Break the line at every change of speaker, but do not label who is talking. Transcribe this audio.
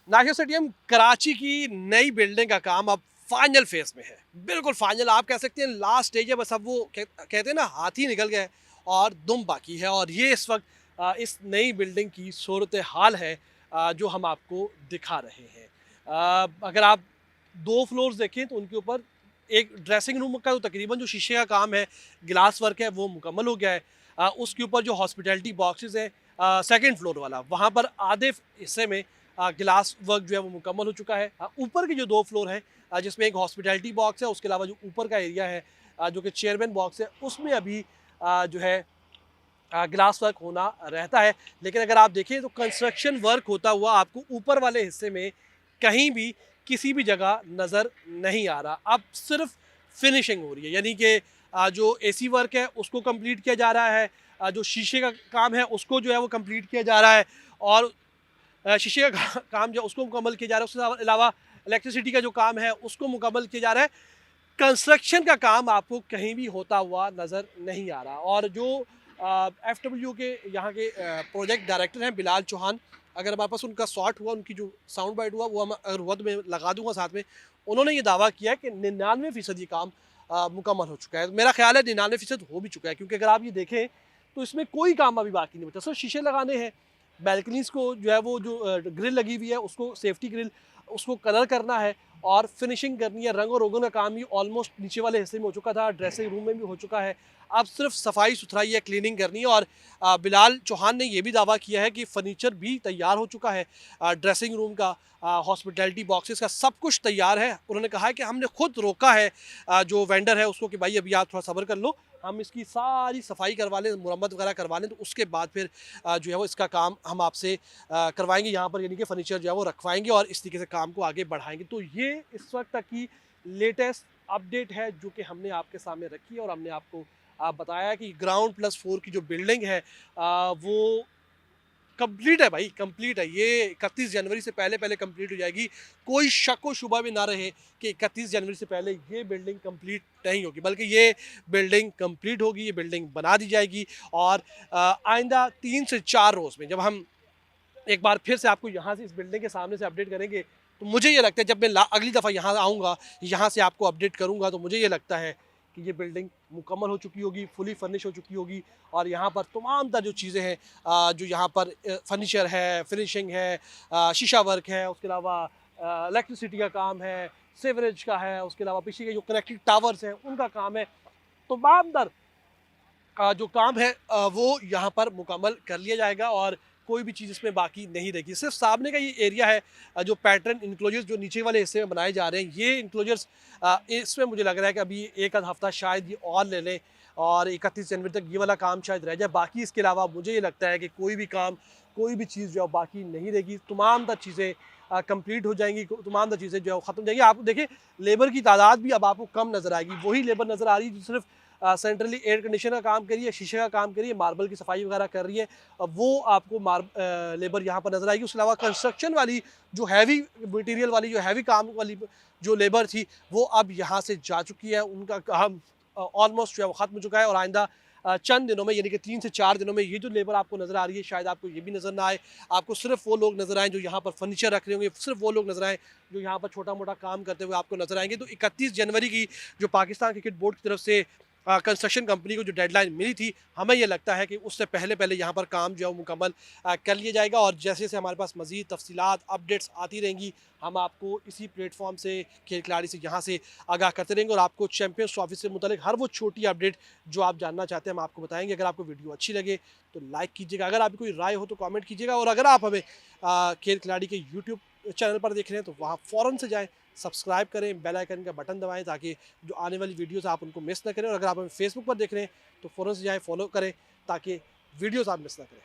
Nashik stadium Karachi की नई building का काम अब फाइनल फेज में है। बिल्कुल फाइनल आप कह सकते हैं, लास्ट स्टेज है। बस अब वो कहते हैं ना, हाथी निकल गए और दुम बाकी है। और ये इस वक्त इस नई बिल्डिंग की सूरत हाल है जो हम आपको दिखा रहे हैं। अगर आप दो फ्लोर्स देखें तो उनके ऊपर एक ड्रेसिंग रूम का तो तकरीबन जो शीशे का काम है, गिलास वर्क है, वो मुकम्मल हो गया है। उसके ऊपर जो हॉस्पिटैलिटी बॉक्सेस हैं, सेकंड फ्लोर वाला, वहाँ पर आधे हिस्से में गिलास वर्क जो है वो मुकम्मल हो चुका है। ऊपर के जो दो फ्लोर हैं, जिसमें एक हॉस्पिटैलिटी बॉक्स है, उसके अलावा जो ऊपर का एरिया है जो कि चेयरमैन बॉक्स है, उसमें अभी जो है ग्लास वर्क होना रहता है। लेकिन अगर आप देखें तो कंस्ट्रक्शन वर्क होता हुआ आपको ऊपर वाले हिस्से में कहीं भी किसी भी जगह नज़र नहीं आ रहा। अब सिर्फ फिनिशिंग हो रही है, यानी कि जो एसी वर्क है उसको कंप्लीट किया जा रहा है, जो शीशे का काम है उसको जो है वो कंप्लीट किया जा रहा है, और शीशे का काम जो है उसको मुकम्मल किया जा रहा है। उसके अलावा इलेक्ट्रिसिटी का जो काम है उसको मुकम्मल किया जा रहा है। कंस्ट्रक्शन का काम आपको कहीं भी होता हुआ नज़र नहीं आ रहा। और जो एफडब्ल्यू के यहाँ के प्रोजेक्ट डायरेक्टर हैं बिलाल चौहान, अगर हमारे पास उनका शॉट हुआ, उनकी जो साउंड बाइट हुआ, वो हम अगर वद में लगा दूंगा साथ में, उन्होंने ये दावा किया कि 99% ये काम मुकम्मल हो चुका है। मेरा ख्याल है 99% हो भी चुका है, क्योंकि अगर आप ये देखें तो इसमें कोई काम अभी बाकी नहीं बचा। सिर्फ शीशे लगाने हैं, बैल्कनीज को जो है वो जो ग्रिल लगी हुई है उसको, सेफ्टी ग्रिल, उसको कलर करना है और फिनिशिंग करनी है। रंग और रोगन का काम भी ऑलमोस्ट नीचे वाले हिस्से में हो चुका था, ड्रेसिंग रूम में भी हो चुका है। अब सिर्फ सफाई सुथराई है, क्लीनिंग करनी है। और बिलाल चौहान ने यह भी दावा किया है कि फर्नीचर भी तैयार हो चुका है, ड्रेसिंग रूम का, हॉस्पिटैलिटी बॉक्सेस का, सब कुछ तैयार है। उन्होंने कहा है कि हमने खुद रोका है जो वेंडर है उसको कि भाई अभी आप थोड़ा सब्र कर लो, हम इसकी सारी सफाई करवा लें, मुरम्मत वगैरह करवा लें, तो उसके बाद फिर जो है वो इसका काम हम आपसे करवाएंगे यहाँ पर, यानी कि फर्नीचर जो है वो रखवाएंगे और इस तरीके से काम को आगे बढ़ाएंगे। तो ये इस वक्त तक की लेटेस्ट अपडेट है जो कि हमने आपके सामने रखी है, और हमने आपको बताया कि ग्राउंड प्लस 4 की जो बिल्डिंग है वो कंप्लीट है भाई, कंप्लीट है। ये 31 जनवरी से पहले पहले कंप्लीट हो जाएगी। कोई शक व शुबा भी ना रहे कि 31 जनवरी से पहले ये बिल्डिंग कंप्लीट नहीं होगी, बल्कि ये बिल्डिंग कंप्लीट होगी, ये बिल्डिंग बना दी जाएगी। और आइंदा 3 से 4 रोज़ में जब हम एक बार फिर से आपको यहाँ से इस बिल्डिंग के सामने से अपडेट करेंगे, तो मुझे ये लगता है जब मैं अगली दफ़ा यहाँ आऊँगा, यहाँ से आपको अपडेट करूँगा, तो मुझे ये लगता है कि ये बिल्डिंग मुकम्मल हो चुकी होगी, फुली फर्निश हो चुकी होगी। और यहाँ पर तमाम तर जो चीज़ें हैं, जो यहाँ पर फर्नीचर है, फिनिशिंग है, शीशा वर्क है, उसके अलावा इलेक्ट्रिसिटी का काम है, सीवरेज का है, उसके अलावा पीछे के जो कनेक्टिंग टावर्स हैं उनका काम है, तमाम तर जो काम है वो यहाँ पर मुकम्मल कर लिया जाएगा और कोई भी चीज़ इसमें बाकी नहीं रहेगी। सिर्फ सामने का ये एरिया है, जो पैटर्न इनक्लोजर्स जो नीचे वाले हिस्से में बनाए जा रहे हैं, ये इनक्लोजर्स इसमें मुझे लग रहा है कि अभी एक आध हफ्ता शायद ये और ले लें और 31 जनवरी तक ये वाला काम शायद रह जाए। बाकी इसके अलावा मुझे ये लगता है कि कोई भी काम, कोई भी चीज़ जो है बाकी नहीं रहेगी। तमाम तर चीज़ें कंप्लीट हो जाएंगी, तमाम तर चीज़ें जो है ख़त्म हो जाएंगी। आप देखिए लेबर की तादाद भी अब आपको कम नज़र आएगी। वही लेबर नज़र आ रही है जो सिर्फ सेंट्रली एयर कंडीशनर का काम करिए, शीशे का काम करिए, मार्बल की सफाई वगैरह कर रही है, वो आपको लेबर यहाँ पर नज़र आएगी। उसके अलावा कंस्ट्रक्शन वाली जो हैवी मटेरियल वाली, जो हैवी काम वाली जो लेबर थी, वो अब यहाँ से जा चुकी है। उनका काम ऑलमोस्ट जो है वो ख़त्म हो चुका है। और आइंदा चंद दिनों में, यानी कि 3 से 4 दिनों में, ये जो लेबर आपको नज़र आ रही है शायद आपको ये भी नज़र ना आए। आपको सिर्फ वो लोग नज़र आएँ जो यहाँ पर फर्नीचर रख रहे होंगे, सिर्फ वो लोग नज़र आएँ जो यहाँ पर छोटा मोटा काम करते हुए आपको नज़र आएंगे। तो 31 जनवरी की जो पाकिस्तान क्रिकेट बोर्ड की तरफ से कंस्ट्रक्शन कंपनी को जो डेडलाइन मिली थी, हमें ये लगता है कि उससे पहले पहले यहाँ पर काम जो है वो मुकम्मल कर लिया जाएगा। और जैसे जैसे हमारे पास मज़ीद तफसीलात, अपडेट्स आती रहेंगी, हम आपको इसी प्लेटफॉर्म से, खेल खिलाड़ी से, यहाँ से आगाह करते रहेंगे और आपको चैम्पियंस ट्रॉफी से मुतल्लिक हर वो छोटी अपडेट जो आप जानना चाहते हैं हम आपको बताएंगे। अगर आपको वीडियो अच्छी लगे तो लाइक कीजिएगा, अगर आपकी कोई राय हो तो कमेंट कीजिएगा, और अगर आप हमें खेल खिलाड़ी के यूट्यूब चैनल पर देख रहे हैं तो वहाँ फ़ौरन से जाएँ, सब्सक्राइब करें, बेल आइकन का बटन दबाएं ताकि जो आने वाली वीडियोस आप उनको मिस ना करें। और अगर आप हमें फेसबुक पर देख रहे हैं तो फ़ौरन से जाएँ, फॉलो करें ताकि वीडियोस आप मिस ना करें।